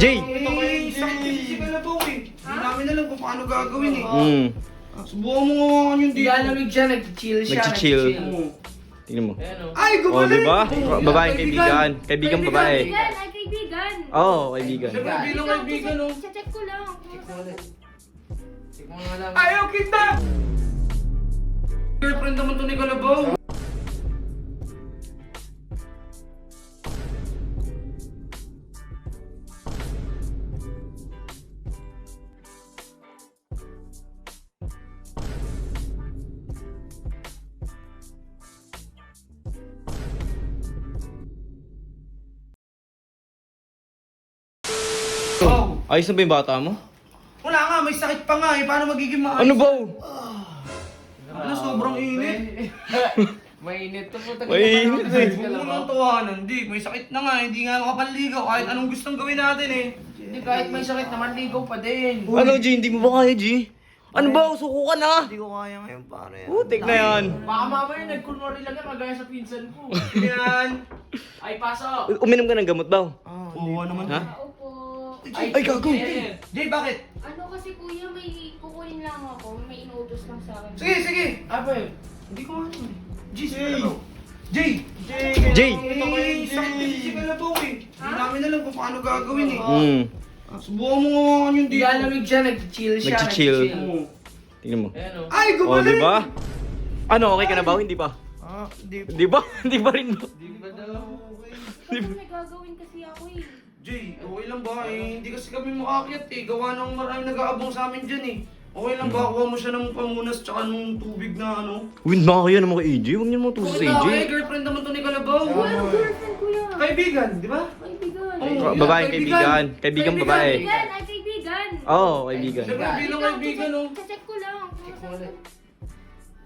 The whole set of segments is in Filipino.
Jay! Isang physical na po eh. Hindi namin alam kung paano gagawin eh. Subukan mo nga yung dito. Galamig siya, nag-chill siya. Nag-chill. Oo. Tingnan mo. Ayan o. Ay, Oh, gumaling! di ba? Babaeng kaibigan. Kaibigan babae. Kaibigan, ay kaibigan. Oo, kaibigan. Siyempre, bilang kaibigan oh. Check ko lang. Tignan mo nga lang. Ayaw kita! Girlfriend naman to ni Kalabaw. Oh, Ayos na ba yung bata mo? wala nga, may sakit pa nga eh. Paano magiging maayos? Ano ba? Ano, sobrang init. Mainit to po. Mainit eh. Huwag mo nang tawanan, di. May sakit na nga, hindi nga makapaligaw kahit anong gustong gawin natin eh. Hindi, kahit may sakit naman, ligaw pa din. Ano, G? Hindi mo ba kaya, G? Ano ba? Suko ka na! Hindi ko kaya ngayon, pare. Putik na yan. Baka mamaya nagkunwari lang yan, magaya sa pinsan ko. Yan. Ay, pasok! Uminom ka ng gamot ba? Oo naman. Ha? Opo. Ay, gago. Jay, bakit? Ano kasi kuya, may kukunin lang ako. May inuutos lang sa akin. Sige, sige. Apa yun? Hindi ko alam eh. Jay, Jay! Jay! Isang physical na po eh. Hindi namin alam kung paano gagawin eh. Subukan mo nga yung dito. Galamig siya, nag-chill siya. Nag-chill. Oo. Tingnan mo. Ayan o. Ay, Oh, gumaling! di ba? Ano, okay ka na ba? Hindi pa? Hindi. Di ba? Hindi pa rin ba? Di ba daw? Kasi may gagawin kasi ako eh. Jay, okay lang ba eh? Hindi kasi kami makaakyat eh. Gawa ng maraming nag-aabang sa amin dyan eh. Okay lang ba? Kuha mo siya ng pamunas tsaka nung tubig na ano. Uy, nakakaya naman kay AJ. Huwag niyo naman tuso sa AJ. Girlfriend naman to ni Kalabaw. Ano girlfriend kuya? Kaibigan, di ba? Kaibigan. Oo. Babaeng kaibigan. Kaibigan babae. Kaibigan, ay kaibigan. Oo, kaibigan. Siyempre, bilang kaibigan oh. Check ko lang.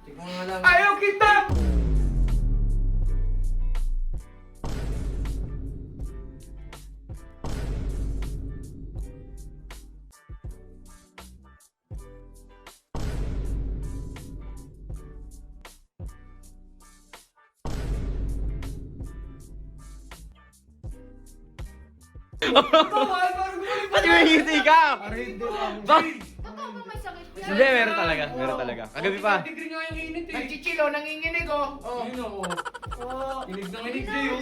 Tignan mo nga lang. Ayaw kita! Pati may ngiti ka! Ba? Totoo ba may sakit yan? Hindi, meron talaga. Meron talaga. Kagabi pa. Degree nga yung init eh. Nag-chill o, nanginginig o. Oh. Ayun ako. Inig na inig Jay oh.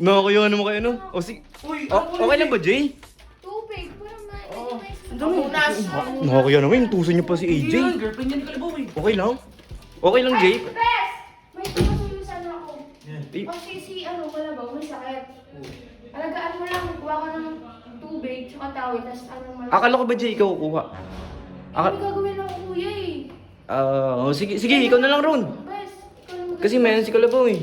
Nakakaya naman kayo, no? O, sige. Uy, Okay lang ba, Jay? Tubig. Parang Oo. may Pamunas. Nakakaya naman. Yung tuso niyo pa si Hindi AJ. yan, girlfriend niya ni Kalabaw eh. Okay lang? Okay lang, Jay? Bes! May tumasuyo sana ako. Eh, Kasi si ano, Kalabaw, may sakit. Alagaan mo lang, kuha ka ng tubig, tsaka tawid, tapos ano malaki. Akala ko ba, Jay, ikaw kukuha? Ano gagawin ng kuya eh? Sige, sige, ikaw na lang, Ron. Bes, ikaw lang Kasi meron si Kalabaw eh.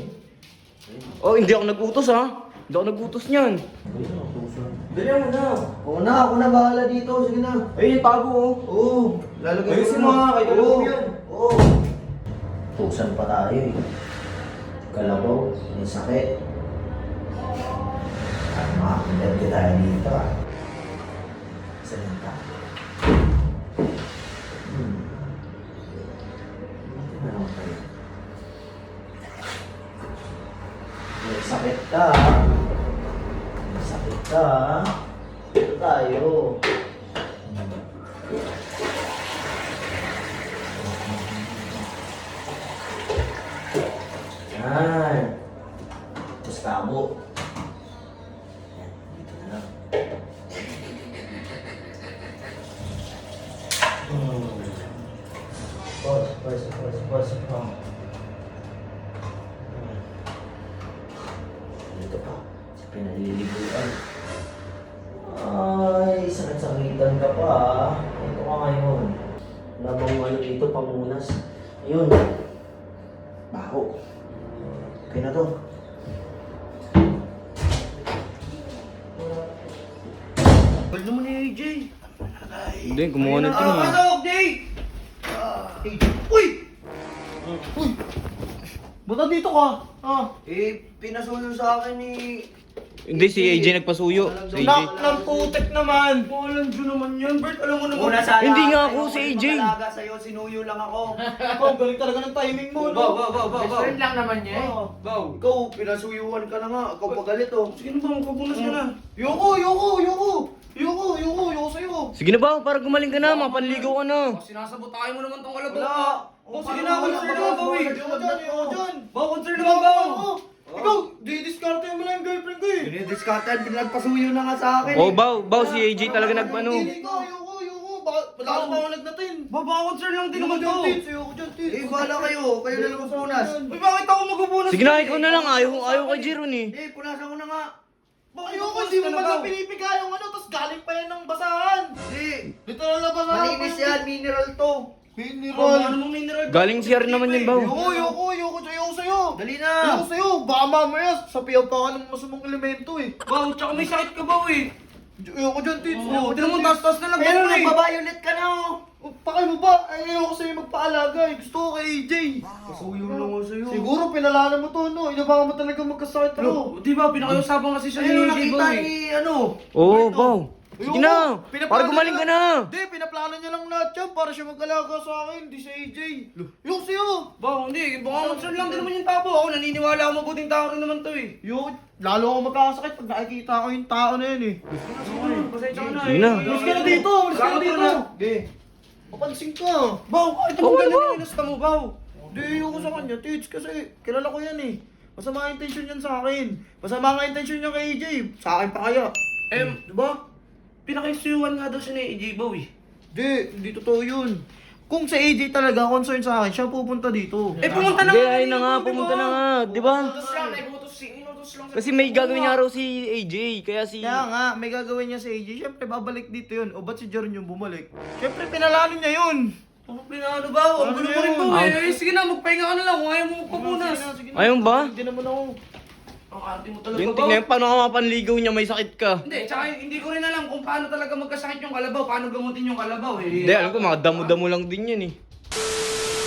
Oh, hindi ako nag-utos ha. Hindi ako nag-utos niyan. Dali mo na. Oo na, ako na bahala dito. Sige na. Ay, tago oh. Oo, lalagay Ayusin ko mo nga, kay Kalabaw yan. Oo. Tusan pa tayo eh. Kalabaw, may sakit. At makakinterte tayo dito ah. Salita. Ano tayo? May sakit ka ah. May sakit ka ah. Dito tayo. Yan. Tapos tabo. Yan. Dito na lang. Pause. Oh. Dito pa. Sa pinaliliguan. Ay, sakit-sakitan ka pa ah. Ito ka ngayon. Wala bang ano dito, pamunas. Ayun. Baho. Okay na to. Bal naman ni AJ. Hindi, gumawa na ito eh. Pasok, Jay! Uy! Uy! Ba't dito ka? Pinasulo sa akin ni... Hindi, si AJ nagpasuyo. Si AJ. Nak ng putek naman! Walang Diyo naman yan, Bert. Alam mo naman. Una sana Hindi nga ako, ako, si AJ. Talaga sa'yo, sinuyo lang ako. Ikaw, galing talaga ng timing mo, no? Best friend lang naman niya eh. Baw. Ikaw, pinasuyuan ka na nga. Ikaw pagalit oh. Sige na ba, magpapunas ka na. Yoko! Sige na ba, para gumaling ka na, mapanligaw ka na. Sinasabotahin mo naman tong kalabaw. Wala. Oh, sige na, concern naman ba eh. Ayoko dyan. Ba, concern naman ba? Ikaw, di-discard mo lang yung girlfriend ko eh. Dinidiscartan, pinagpasuyo na nga sa akin Oh, Bao, si AJ talaga nagpano. Ayoko. Wala ka pa nagdating. Ba, concern lang din naman to. Ayoko dyan, Tits. Eh, bahala kayo. Kayo na lang magpunas. Uy, bakit ako magbubunas? Sige na, ikaw na lang, ayaw kay Jeron eh. Eh, punasan ko na nga. Ayoko, hindi mo man pinipiga yung ano, tapos galing pa yan ng basahan. Hindi. Dito na lang basahan. Malinis yan, mineral to. Mineral. Ano mong mineral? Galing CR naman yan, Bao. Ayoko sa'yo. Dali Ayoko na. sa'yo. Baka mamaya, sapiyaw pa ka ng masamang elemento eh. Ba, tsaka may sakit ka ba eh? Ayoko dyan, Tits. Oh, di naman tas-tas na lang Pero ganun eh. nagbabayulit ka na oh. Pakay mo ba? Ayoko sa'yo magpaalaga eh. Gusto ko kay AJ. Pasuyo lang ako sa'yo. Siguro pinalanan mo to, no? Inabangan mo talaga magkasakit ako. Ano? Di ba, pinakausapan kasi siya Ayun, ni AJ nakita Boy. ni ano. Oo, Bao. Sige Ayoko. na, Pinaplano para gumaling niya ka na. Hindi, pinaplano niya lang lahat yan para siya mag-alaga sa akin, di sa AJ. Ayoko sa'yo. Ba, hindi. Baka concern lang din naman yung tabo. Ako naniniwala ako mabuting tao rin naman to eh. Ayoko. Lalo ako magkakasakit pag nakikita ko yung tao na yun eh. Pasensya ka na Sige eh. na. Umalis ka na dito! Umalis ka na dito! Hindi. Mapansin ka! Baw, kahit Okay, naman ganun Bao. yung inusta mo, Baw. Hindi, ayoko sa kanya, Tits, kasi kilala ko yan eh. Masama ang intention yan sa akin. Masama ang intention niya kay AJ. Sa akin pa kaya. Diba? Pinakaisuyuan nga daw siya ni AJ Bow eh. Hindi totoo yun. Kung sa AJ talaga concern sa akin, siya pupunta dito. Eh, pumunta na Hindi, nga ayun na nga, pumunta na nga, di ba? Inutos lang, inutos lang. Kasi may gagawin niya raw si AJ, kaya si... Kaya nga, may gagawin niya sa AJ. Siyempre, babalik dito yun. O ba't si Jaron yung bumalik? Siyempre, pinalano niya yun. Ano pinano ba? Ang gulo mo rin Baw eh. Sige na, magpahinga ka na lang kung ayaw mo papunas. Ayun ba? Hindi naman ako. Ang arte mo talaga, Yung Baw. tingnan, paano ka mapanligaw niya, may sakit ka. Hindi, tsaka hindi ko rin alam kung paano talaga magkasakit yung kalabaw. Paano gamutin yung kalabaw eh. Hindi, alam ko, mga damo-damo lang din yan eh.